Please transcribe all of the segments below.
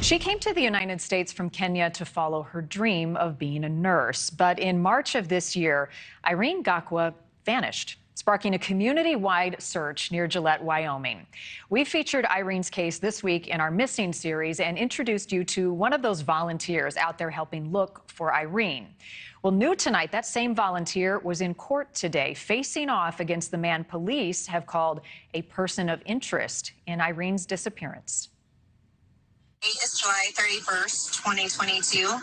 She came to the United States from Kenya to follow her dream of being a nurse. But in March of this year, Irene Gakwa vanished, sparking a community-wide search near Gillette, Wyoming. We featured Irene's case this week in our Missing series and introduced you to one of those volunteers out there helping look for Irene. Well, new tonight, that same volunteer was in court today, facing off against the man police have called a person of interest in Irene's disappearance. Date is July 31st, 2022.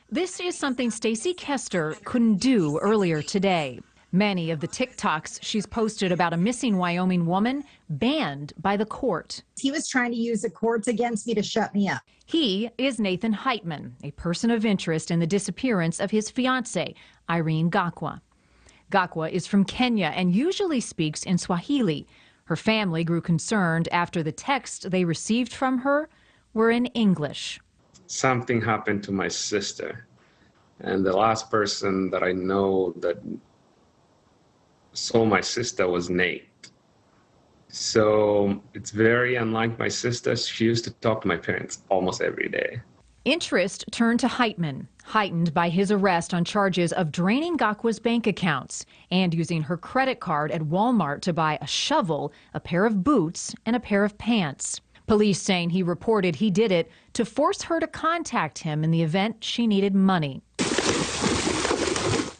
This is something Stacy Koester couldn't do earlier today. Many of the TikToks she's posted about a missing Wyoming woman banned by the court. He was trying to use the courts against me to shut me up. He is Nathan Hightman, a person of interest in the disappearance of his fiancée, Irene Gakwa. Gakwa is from Kenya and usually speaks in Swahili. Her family grew concerned after the texts they received from her were in English. Something happened to my sister, and the last person that I know that saw my sister was Nate. So it's very unlike my sister. She used to talk to my parents almost every day. Interest turned to Hightman, heightened by his arrest on charges of draining Gakwa's bank accounts and using her credit card at Walmart to buy a shovel, a pair of boots, and a pair of pants. Police saying he reported he did it to force her to contact him in the event she needed money.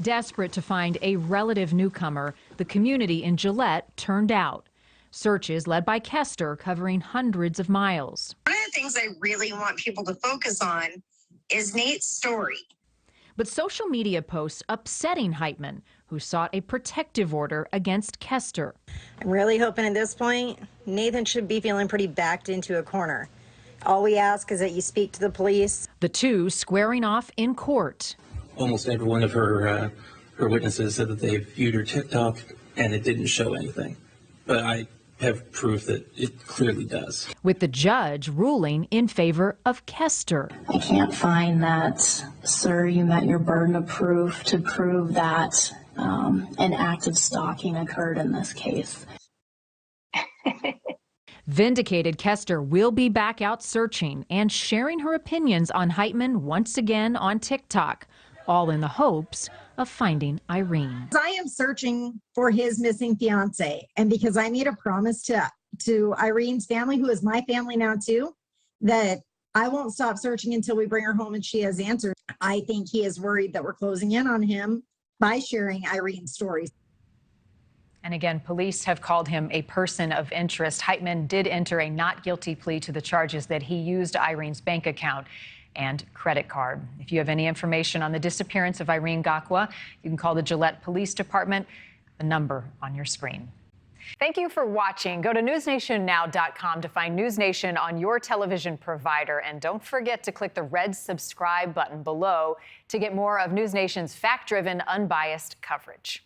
Desperate to find a relative newcomer, the community in Gillette turned out. Searches led by Koester covering hundreds of miles. One of the things I really want people to focus on is Nate's story. But social media posts upsetting Hightman, who sought a protective order against Koester. I'm really hoping at this point, Nathan should be feeling pretty backed into a corner. All we ask is that you speak to the police. The two squaring off in court. Almost every one of her witnesses said that they viewed her TikTok and it didn't show anything. But I have proof that it clearly does. With the judge ruling in favor of Koester. I can't find that, sir, you met your burden of proof to prove that an act of stalking occurred in this case. Vindicated Koester will be back out searching and sharing her opinions on Hightman once again on TikTok, all in the hopes of finding Irene. I am searching for his missing fiance, and because I made a promise to Irene's family, who is my family now too, that I won't stop searching until we bring her home and she has answers. I think he is worried that we're closing in on him by sharing Irene's stories. And again, police have called him a person of interest. Hightman did enter a not guilty plea to the charges that he used Irene's bank account and credit card. If you have any information on the disappearance of Irene Gakwa, you can call the Gillette Police Department, the number on your screen. Thank you for watching. Go to newsnationnow.com to find News Nation on your television provider. And don't forget to click the red subscribe button below to get more of News Nation's fact-driven, unbiased coverage.